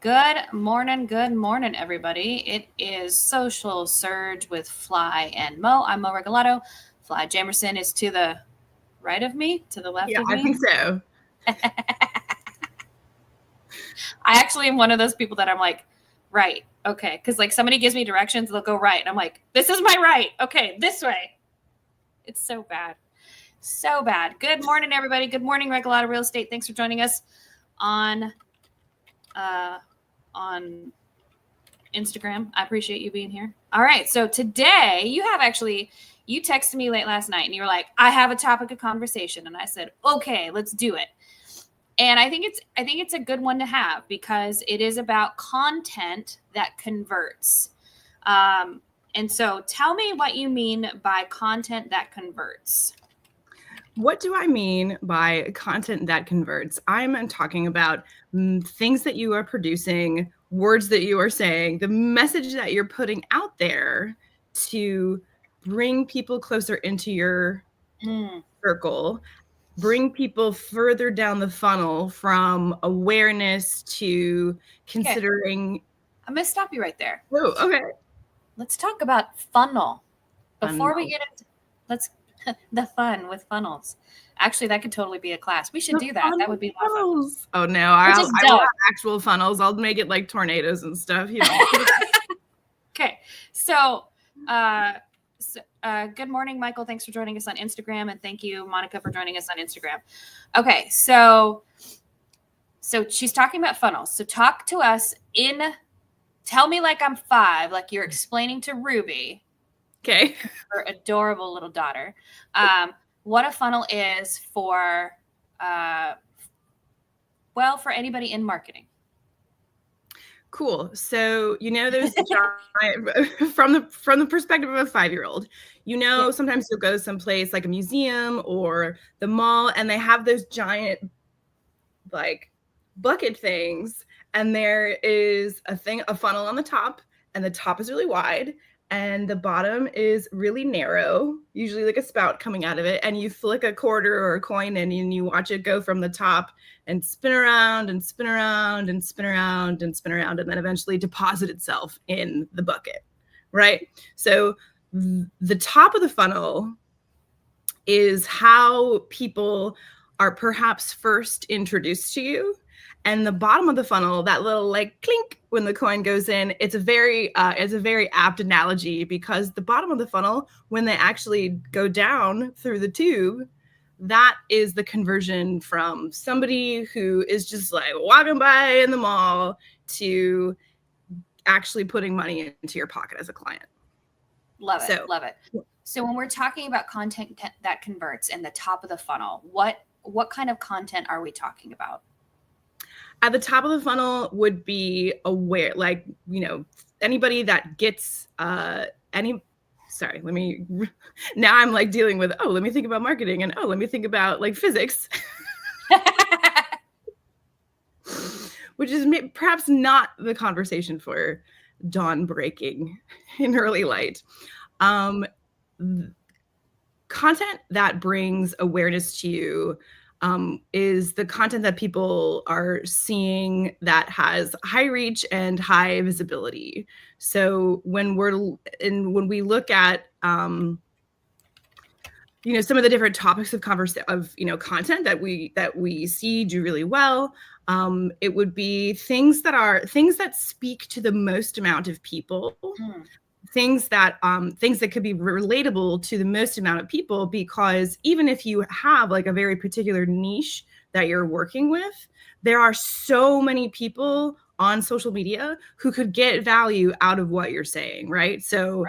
Good morning, everybody. It is Social Surge with Fly and Mo. I'm Mo Regalato. Fly Jamerson is to the right of me, to the left of me. I think so. I actually am one of those people that I'm like, right, okay. Because like somebody gives me directions, they'll go right. And I'm like, this is my right. Okay, this way. It's so bad. So bad. Good morning, everybody. Good morning, Regalato Real Estate. Thanks for joining us on Instagram. I appreciate you being here. All right. So today you texted me late last night and you were like, I have a topic of conversation. And I said, okay, let's do it. And I think it's a good one to have because it is about content that converts. And so tell me what you mean by content that converts. What do I mean by content that converts? I'm talking about things that you are producing, words that you are saying, the message that you're putting out there to bring people closer into your circle, bring people further down the funnel from awareness to considering. Okay. I'm going to stop you right there. Oh, okay. Let's talk about funnel. Before we get into the fun with funnels. Actually, that could totally be a class. We should do that. That would be funnels. Oh no, I will have actual funnels. I'll make it like tornadoes and stuff. You know. Okay, so good morning, Michael. Thanks for joining us on Instagram, and thank you, Monica, for joining us on Instagram. Okay, so she's talking about funnels. So talk to us tell me like I'm 5, like you're explaining to Ruby. Okay. Her adorable little daughter. What a funnel is for anybody in marketing. Cool. So, there's from the perspective of a 5-year-old, sometimes you'll go someplace like a museum or the mall and they have those giant like bucket things. And there is a funnel on the top, and the top is really wide. And the bottom is really narrow, usually like a spout coming out of it. And you flick a quarter or a coin in and you watch it go from the top and spin around and spin around and spin around and spin around and then eventually deposit itself in the bucket, right? So the top of the funnel is how people are perhaps first introduced to you. And the bottom of the funnel, that little like clink when the coin goes in, it's a very apt analogy because the bottom of the funnel, when they actually go down through the tube, that is the conversion from somebody who is just like walking by in the mall to actually putting money into your pocket as a client. Love it. So when we're talking about content that converts in the top of the funnel, what kind of content are we talking about? At the top of the funnel would be aware, like, anybody that gets now I'm like dealing with, let me think about marketing and let me think about like physics, which is perhaps not the conversation for dawn breaking in early light. Content that brings awareness to you is the content that people are seeing that has high reach and high visibility. So when we look at some of the different topics of content that we see do really well, it would be things that speak to the most amount of people. Things that could be relatable to the most amount of people, because even if you have like a very particular niche that you're working with, there are so many people on social media who could get value out of what you're saying, right? So,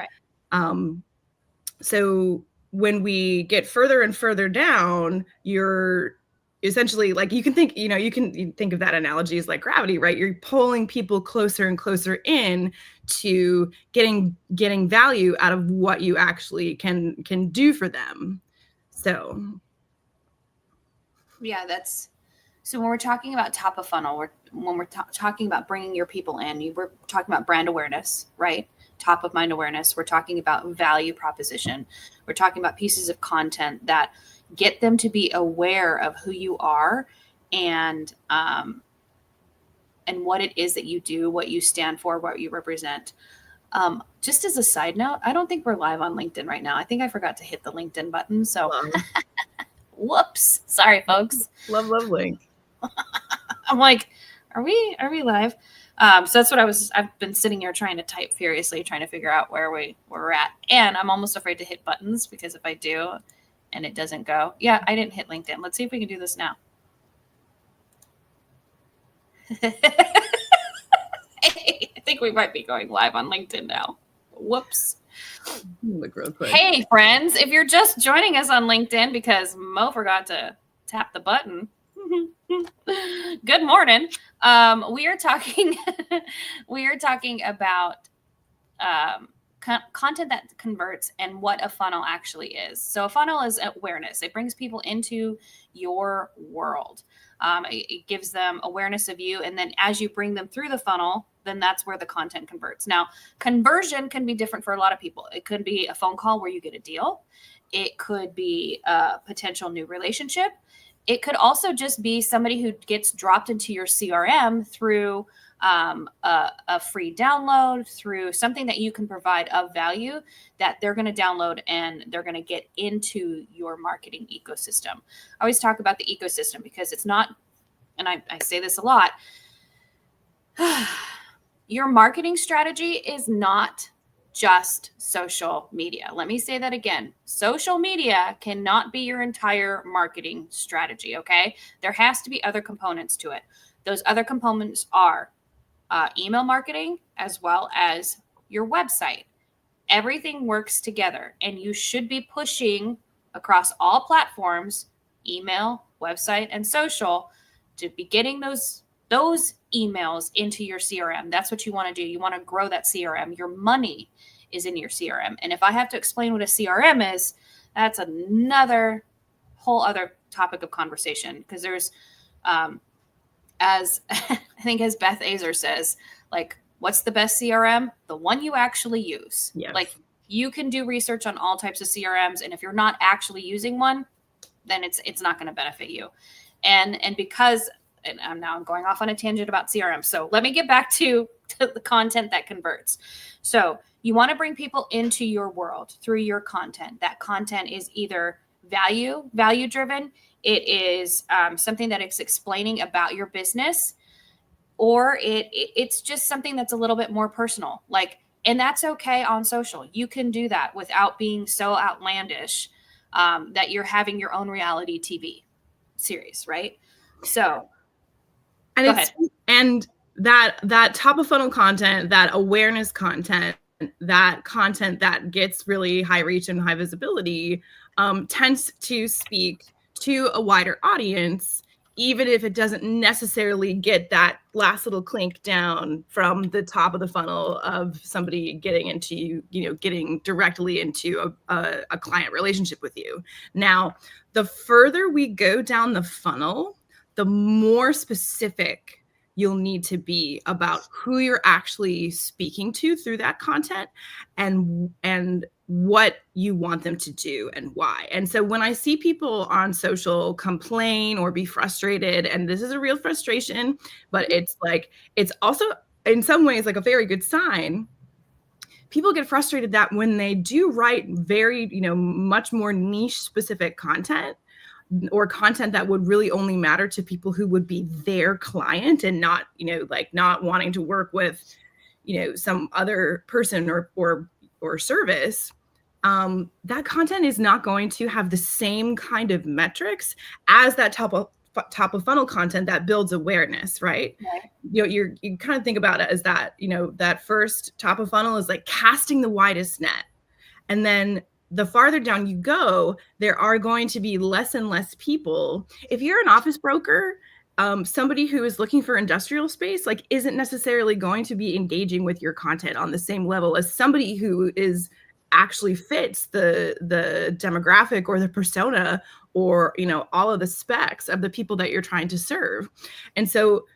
so when we get further and further down, you're essentially like, you can think of that analogy as like gravity, right? You're pulling people closer and closer in to getting value out of what you actually can do for them. So yeah, so when we're talking about top of funnel, when we're talking about bringing your people in, we're talking about brand awareness, right? Top of mind awareness. We're talking about value proposition. We're talking about pieces of content that get them to be aware of who you are and and what it is that you do, what you stand for, what you represent. Just as a side note, I don't think we're live on LinkedIn right now. I think I forgot to hit the LinkedIn button. So, whoops. Sorry, folks. Love link. I'm like, are we live? So that's what I've been sitting here trying to type furiously, trying to figure out where we're at. And I'm almost afraid to hit buttons because if I do and it doesn't go, yeah, I didn't hit LinkedIn. Let's see if we can do this now. Hey, I think we might be going live on LinkedIn now. Whoops. Look real quick. Hey, friends, if you're just joining us on LinkedIn because Mo forgot to tap the button, good morning. We are talking about content that converts and what a funnel actually is. So a funnel is awareness. It brings people into your world. It gives them awareness of you. And then as you bring them through the funnel, then that's where the content converts. Now, conversion can be different for a lot of people. It could be a phone call where you get a deal. It could be a potential new relationship. It could also just be somebody who gets dropped into your CRM through a free download, through something that you can provide of value that they're going to download and they're going to get into your marketing ecosystem. I always talk about the ecosystem because it's not, and I say this a lot, your marketing strategy is not just social media. Let me say that again. Social media cannot be your entire marketing strategy, okay? There has to be other components to it. Those other components are email marketing as well as your website. Everything works together, and you should be pushing across all platforms, email, website, and social, to be getting those emails into your CRM. That's what you want to do. You want to grow that CRM. Your money is in your CRM. And if I have to explain what a CRM is, that's another whole other topic of conversation, because there's, as I think as Beth Azer says, like, what's the best CRM? The one you actually use. Yes. Like, you can do research on all types of CRMs, and if you're not actually using one, then it's not going to benefit you. And because, and I'm going off on a tangent about CRM. So let me get back to the content that converts. So you want to bring people into your world through your content. That content is either value driven. It is something that is explaining about your business, or it's just something that's a little bit more personal. Like, and that's okay on social. You can do that without being so outlandish that you're having your own reality TV series, right? So, and go ahead. And that top of funnel content, that awareness content, that content that gets really high reach and high visibility tends to speak to a wider audience, even if it doesn't necessarily get that last little clink down from the top of the funnel of somebody getting into, getting directly into a client relationship with you. Now, the further we go down the funnel, the more specific you'll need to be about who you're actually speaking to through that content and what you want them to do and why. And so when I see people on social complain or be frustrated, and this is a real frustration, but it's also in some ways like a very good sign. People get frustrated that when they do write very, much more niche specific content, or content that would really only matter to people who would be their client and not, not wanting to work with, some other person or service, that content is not going to have the same kind of metrics as that top of funnel content that builds awareness, right? You kind of think about it as that, that first top of funnel is like casting the widest net. And then the farther down you go, there are going to be less and less people. If you're an office broker, somebody who is looking for industrial space, like, isn't necessarily going to be engaging with your content on the same level as somebody who is actually fits the demographic or the persona or, all of the specs of the people that you're trying to serve. And so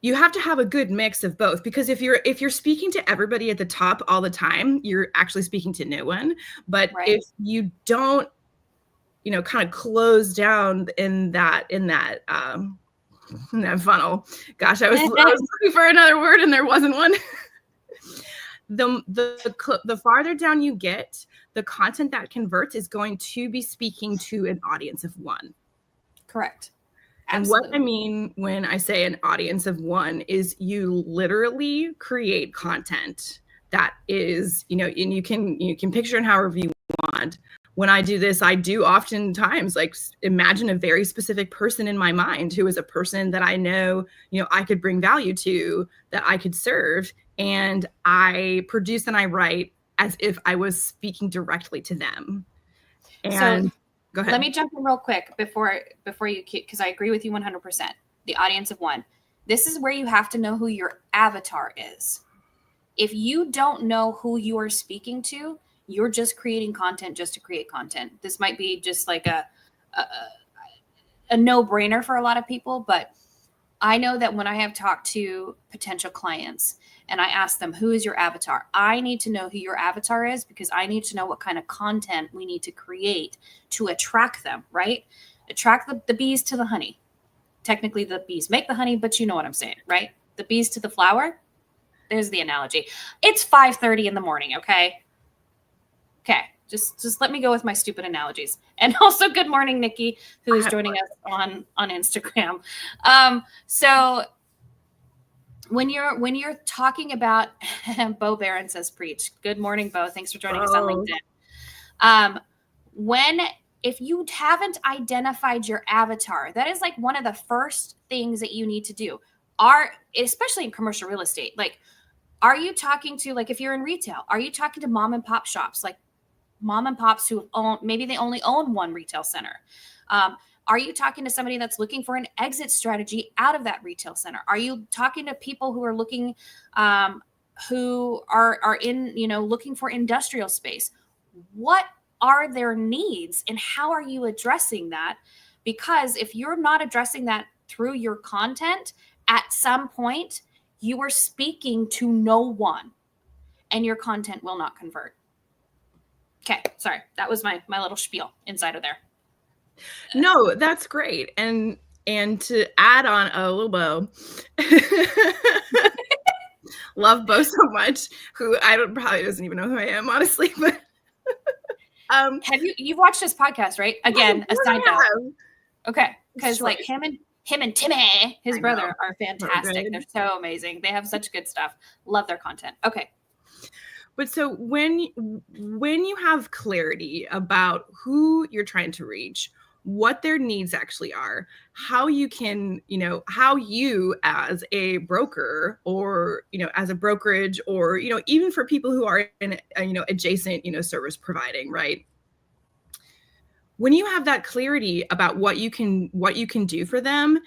you have to have a good mix of both, because if you're speaking to everybody at the top all the time, you're actually speaking to no one. But right. If you don't, kind of close down in that that funnel. Gosh, I was looking for another word and there wasn't one. The farther down you get, the content that converts is going to be speaking to an audience of one. Correct. And Absolutely. what I mean when I say an audience of one is you literally create content that is, and you can picture it however you want. When I do this, I do oftentimes like imagine a very specific person in my mind who is a person that I know, I could bring value to, that I could serve. And I produce and I write as if I was speaking directly to them. And so go ahead. Let me jump in real quick before you, because I agree with you 100%. The audience of one. This is where you have to know who your avatar is. If you don't know who you are speaking to, you're just creating content just to create content. This might be just like a no-brainer for a lot of people, but I know that when I have talked to potential clients and I ask them, who is your avatar? I need to know who your avatar is because I need to know what kind of content we need to create to attract them, right? Attract the bees to the honey. Technically, the bees make the honey, but you know what I'm saying, right? The bees to the flower. There's the analogy. It's 5:30 in the morning, okay? Okay. Just let me go with my stupid analogies. And also, good morning, Nikki, who is joining us on Instagram. So when you're talking about, Bo Barron says preach. Good morning, Bo. Thanks for joining us on LinkedIn. If you haven't identified your avatar, that is like one of the first things that you need to do. Especially in commercial real estate, like, are you talking to, like, if you're in retail, are you talking to mom and pop shops, like mom and pops who maybe they only own one retail center? Are you talking to somebody that's looking for an exit strategy out of that retail center? Are you talking to people who are looking, who are in, looking for industrial space? What are their needs and how are you addressing that? Because if you're not addressing that through your content, at some point you are speaking to no one and your content will not convert. Okay, sorry. That was my little spiel inside of there. No, that's great. And to add on a little Bo, love Bo so much, who probably doesn't even know who I am, honestly, but you've watched this podcast, right? Again, a side note. Okay. Because like him and Timmy, his brother, are fantastic. They're so amazing. They have such good stuff. Love their content. Okay. But so when you have clarity about who you're trying to reach, what their needs actually are, how you can, how you as a broker or, as a brokerage or, even for people who are in, adjacent, service providing, right? When you have that clarity about what you can do for them,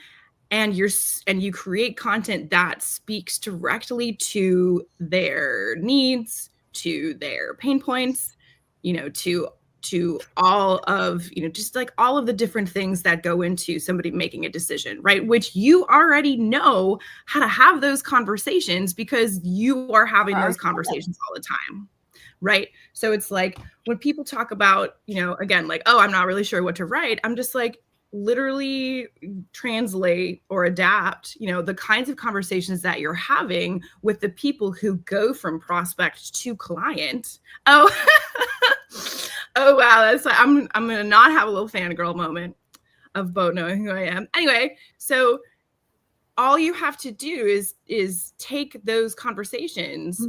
and you create content that speaks directly to their needs, to their pain points, to all of, just like all of the different things that go into somebody making a decision, right? Which you already know how to have those conversations because you are having those conversations all the time. Right. So it's like when people talk about, again, like, oh, I'm not really sure what to write. I'm just like, literally translate or adapt, the kinds of conversations that you're having with the people who go from prospect to client. Oh, oh, wow. That's like, I'm going to not have a little fangirl moment of Bo knowing who I am. Anyway, so all you have to do is take those conversations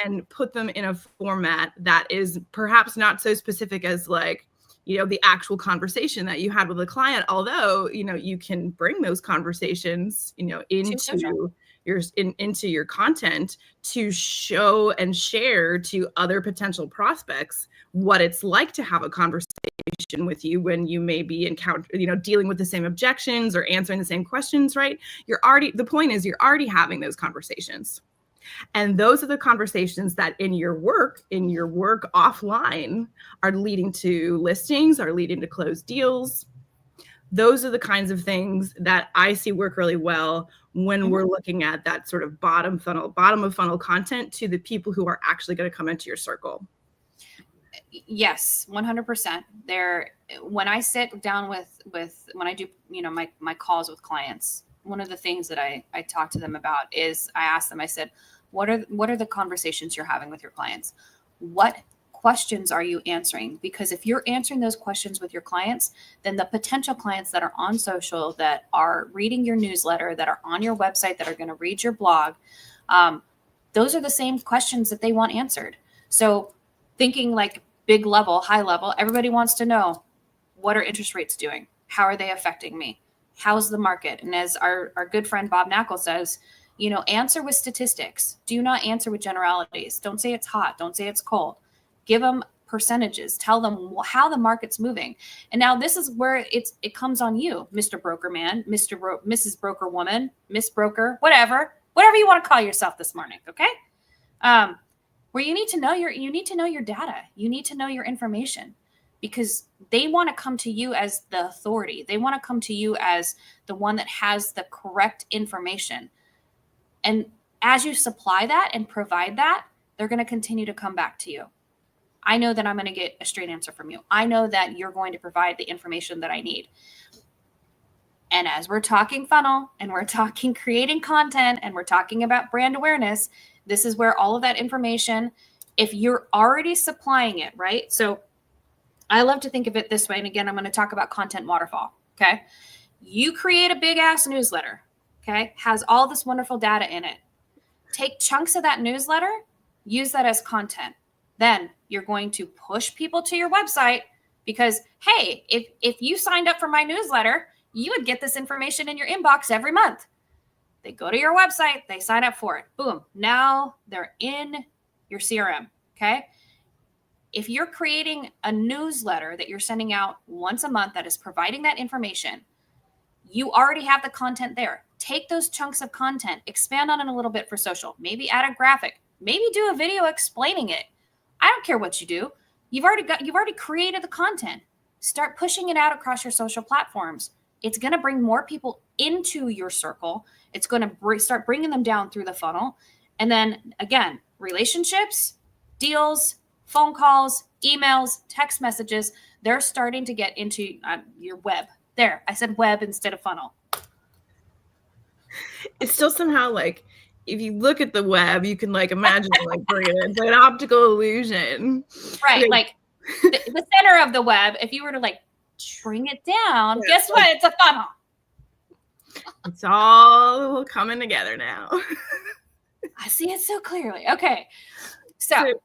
and put them in a format that is perhaps not so specific as like, the actual conversation that you had with a client, although, you can bring those conversations, into your content to show and share to other potential prospects what it's like to have a conversation with you when you may be dealing with the same objections or answering the same questions, right? The point is you're already having those conversations. And those are the conversations that in your work offline are leading to listings, are leading to closed deals. Those are the kinds of things that I see work really well when we're looking at that sort of bottom of funnel content to the people who are actually going to come into your circle. Yes, 100%. When I sit down with when I do, my calls with clients, the things that I talk to them about is I ask them, I said, what are the conversations you're having with your clients? What questions are you answering? Because if you're answering those questions with your clients, then the potential clients that are on social, that are reading your newsletter, that are on your website, that are going to read your blog, those are the same questions that they want answered. So thinking like big level, high level, everybody wants to know, what are interest rates doing? How are they affecting me? How's the market? And as our good friend Bob Knackle says, answer with statistics. Do not answer with generalities. Don't say it's hot. Don't say it's cold. Give them percentages. Tell them how the market's moving. And now this is where it comes on you, Mr. Broker Man, Mrs. Broker Woman, Miss Broker, whatever you want to call yourself this morning. Okay. Where you need to know your data. You need to know your information, because they want to come to you as the authority. They want to come to you as the one that has the correct information. And as you supply that and provide that, they're going to continue to come back to you. I know that I'm going to get a straight answer from you. I know that you're going to provide the information that I need. And as we're talking funnel and we're talking creating content and we're talking about brand awareness, this is where all of that information, if you're already supplying it, right? So I love to think of it this way. And again, I'm going to talk about content waterfall. Okay. You create a big ass newsletter. Okay. Has all this wonderful data in it. Take chunks of that newsletter, use that as content. Then you're going to push people to your website because, hey, if you signed up for my newsletter, you would get this information in your inbox every month. They go to your website, they sign up for it. Boom. Now they're in your CRM. Okay. If you're creating a newsletter that you're sending out once a month that is providing that information, you already have the content there. Take those chunks of content, expand on it a little bit for social, maybe add a graphic, maybe do a video explaining it. I don't care what you do. You've already created the content. Start pushing it out across your social platforms. It's going to bring more people into your circle. It's going to start bringing them down through the funnel. And then again, relationships, deals, phone calls, emails, text messages, they're starting to get into your web. There, I said web instead of funnel. It's still somehow like, if you look at the web, you can like imagine like it's like an optical illusion. Right. Okay. Like the center of the web, if you were to like bring it down, guess what? It's a funnel. It's all coming together now. I see it so clearly. Okay. So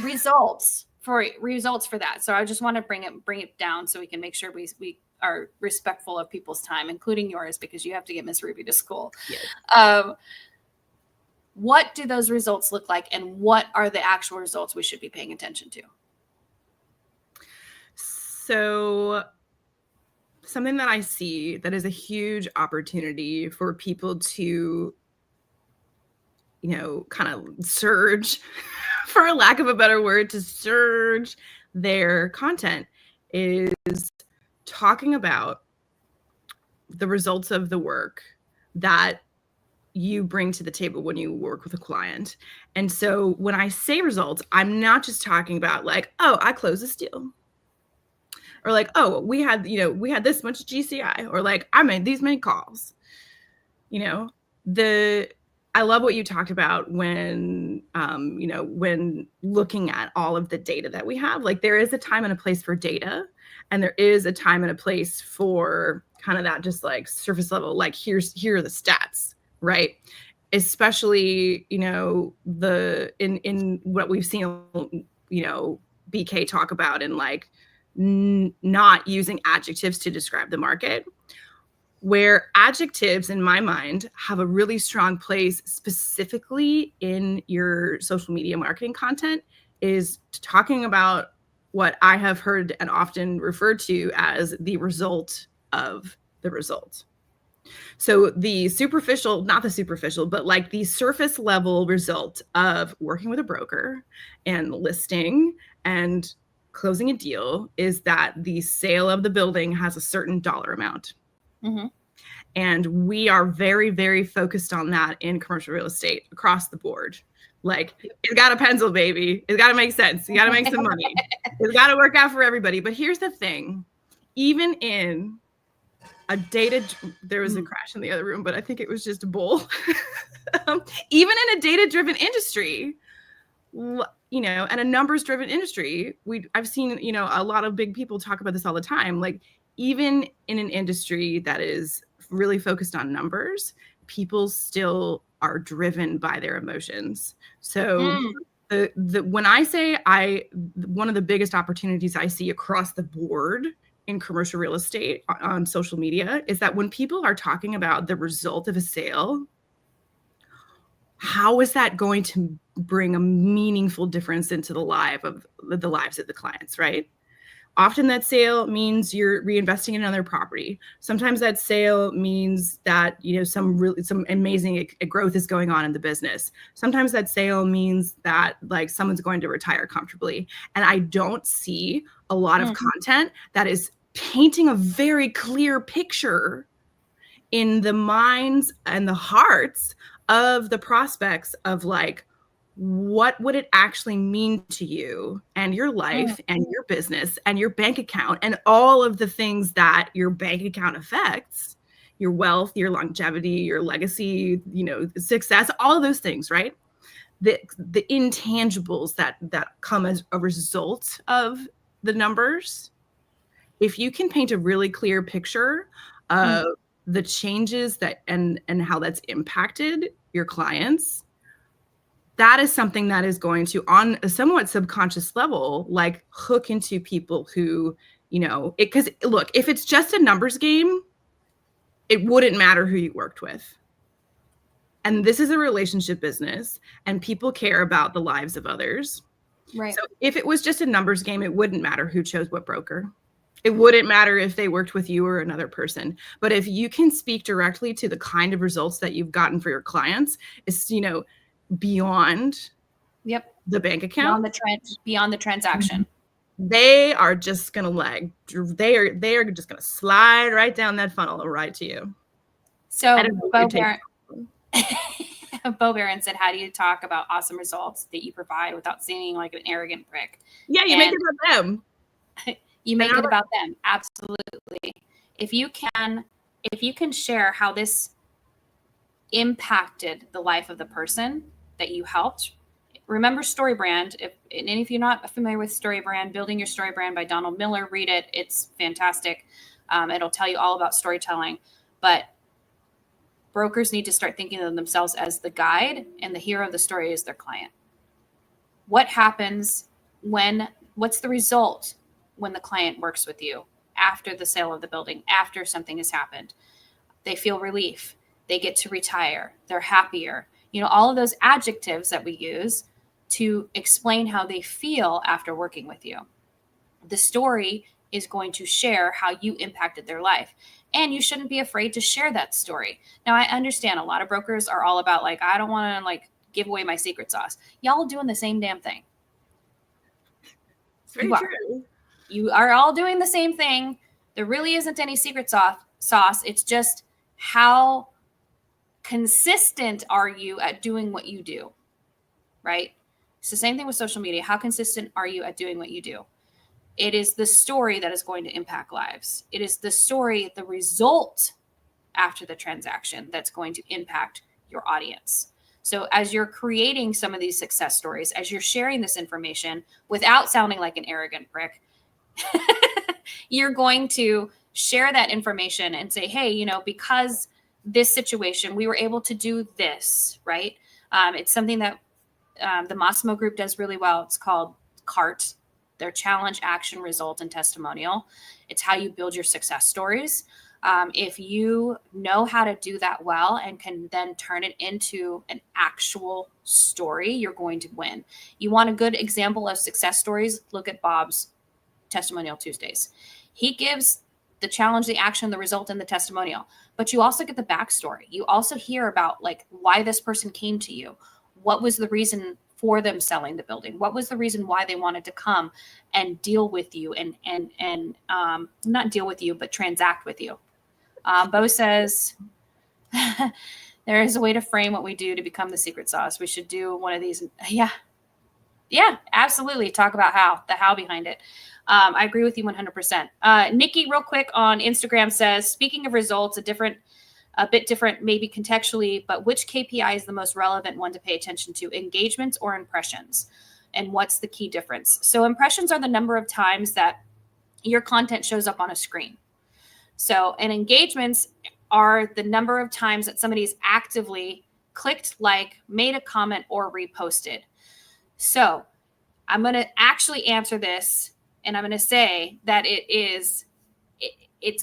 results for that. So I just want to bring it down so we can make sure we are respectful of people's time, including yours, because you have to get Miss Ruby to school. Yes. What do those results look like, and what are the actual results we should be paying attention to? So something that I see that is a huge opportunity for people to, kind of surge, for lack of a better word, to surge their content is talking about the results of the work that you bring to the table when you work with a client. And so when I say results, I'm not just talking about like, oh, I closed this deal. Or like, oh, we had this much GCI, or like I made these many calls. I love what you talked about when when looking at all of the data that we have. Like there is a time and a place for data, and there is a time and a place for kind of that just like surface level, like here are the stats, right? Especially, in what we've seen, BK talk about in like not using adjectives to describe the market, where adjectives in my mind have a really strong place specifically in your social media marketing content is talking about what I have heard and often referred to as the result of the result. So the superficial, not the superficial, but like the surface level result of working with a broker and listing and closing a deal is that the sale of the building has a certain dollar amount. Mm-hmm. And we are very, very focused on that in commercial real estate across the board. Like, it's got a pencil, baby. It's got to make sense. You got to make some money. It's got to work out for everybody. But here's the thing. Even in there was a crash in the other room, but I think it was just a bull. Even in a data-driven industry, and a numbers-driven industry, I've seen, a lot of big people talk about this all the time. Like, even in an industry that is really focused on numbers, people still are driven by their emotions. So when I say one of the biggest opportunities I see across the board in commercial real estate on social media is that when people are talking about the result of a sale, how is that going to bring a meaningful difference into the lives of the clients, right? Often that sale means you're reinvesting in another property. Sometimes that sale means that, some amazing growth is going on in the business. Sometimes that sale means that like someone's going to retire comfortably. And I don't see a lot of content that is painting a very clear picture in the minds and the hearts of the prospects of like, what would it actually mean to you and your life and your business and your bank account and all of the things that your bank account affects, your wealth, your longevity, your legacy, success, all of those things, right? The intangibles that come as a result of the numbers. If you can paint a really clear picture of the changes that and how that's impacted your clients, that is something that is going to, on a somewhat subconscious level, like hook into people who, because look, if it's just a numbers game, it wouldn't matter who you worked with. And this is a relationship business and people care about the lives of others. Right. So if it was just a numbers game, it wouldn't matter who chose what broker. It wouldn't matter if they worked with you or another person. But if you can speak directly to the kind of results that you've gotten for your clients, it's, beyond the bank account, beyond the transaction, they are just gonna they are just gonna slide right down that funnel right to you. So Bo Barron said, how do you talk about awesome results that you provide without seeming like an arrogant prick? Yeah, you make it about them. You make it about them. Absolutely. If you can share how this impacted the life of the person that you helped. Remember StoryBrand. If you're not familiar with StoryBrand, Building Your Story Brand by Donald Miller, read it. It's fantastic. It'll tell you all about storytelling. But brokers need to start thinking of themselves as the guide, and the hero of the story is their client. What happens what's the result when the client works with you after the sale of the building, after something has happened? They feel relief. They get to retire. They're happier. All of those adjectives that we use to explain how they feel after working with you. The story is going to share how you impacted their life. And you shouldn't be afraid to share that story. Now, I understand a lot of brokers are all about like, I don't want to give away my secret sauce. Y'all doing the same damn thing. It's very true. You are all doing the same thing. There really isn't any secret sauce. It's just how consistent are you at doing what you do, right? It's the same thing with social media. How consistent are you at doing what you do? It is the story that is going to impact lives. It is the story, the result after the transaction that's going to impact your audience. So as you're creating some of these success stories, as you're sharing this information without sounding like an arrogant prick, you're going to share that information and say, hey, because this situation, we were able to do this, right? It's something that the Massimo Group does really well. It's called CART, their challenge, action, result, and testimonial. It's how you build your success stories. If you know how to do that well and can then turn it into an actual story, you're going to win. You want a good example of success stories? Look at Bob's Testimonial Tuesdays. He gives the challenge, the action, the result, and the testimonial. But you also get the backstory. You also hear about why this person came to you. What was the reason for them selling the building? What was the reason why they wanted to come and deal with you and not deal with you, but transact with you? Bo says, there is a way to frame what we do to become the secret sauce. We should do one of these. Yeah. Yeah, absolutely. Talk about the how behind it. I agree with you 100%. Nikki, real quick on Instagram says, speaking of results, a bit different, maybe contextually, but which KPI is the most relevant one to pay attention to, engagements or impressions? And what's the key difference? So impressions are the number of times that your content shows up on a screen. So, and engagements are the number of times that somebody's actively clicked like, made a comment, or reposted. So I'm going to actually answer this, and I'm going to say that it's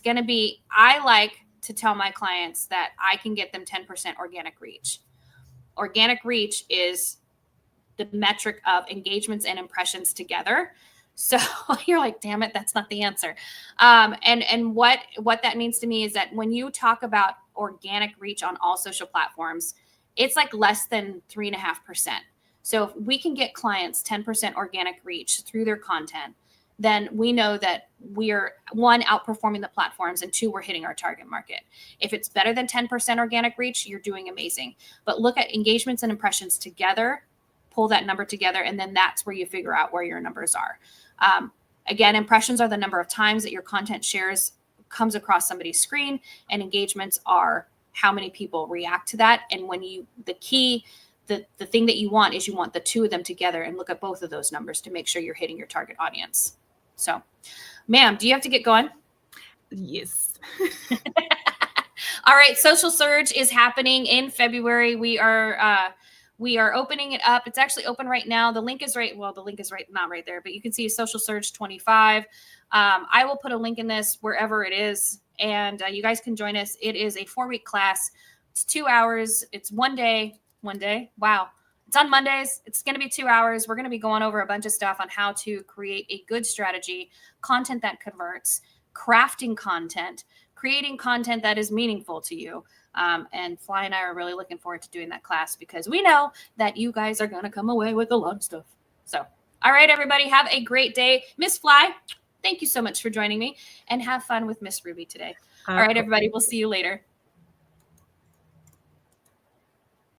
going to be, I like to tell my clients that I can get them 10% organic reach. Organic reach is the metric of engagements and impressions together. So you're like, damn it, that's not the answer. And what that means to me is that when you talk about organic reach on all social platforms, it's like less than 3.5%. So if we can get clients 10% organic reach through their content, then we know that we're, one, outperforming the platforms, and two, we're hitting our target market. If it's better than 10% organic reach, you're doing amazing. But look at engagements and impressions together, pull that number together, and then that's where you figure out where your numbers are. Again, impressions are the number of times that your content shares comes across somebody's screen, and engagements are how many people react to that. And when you, the thing that you want is you want the two of them together, and look at both of those numbers to make sure you're hitting your target audience. So, ma'am, do you have to get going? Yes. All right. Social Surge is happening in February. We are opening it up. It's actually open right now. The link is not right there, but you can see Social Surge 25. I will put a link in this wherever it is, and you guys can join us. It is a 4-week class. It's 2 hours. It's one day. Wow. It's on Mondays. It's going to be 2 hours. We're going to be going over a bunch of stuff on how to create a good strategy, content that converts, crafting content, creating content that is meaningful to you. And Fly and I are really looking forward to doing that class, because we know that you guys are going to come away with a lot of stuff. So, all right, everybody, have a great day. Miss Fly, thank you so much for joining me, and have fun with Miss Ruby today. All right, everybody, we'll see you later.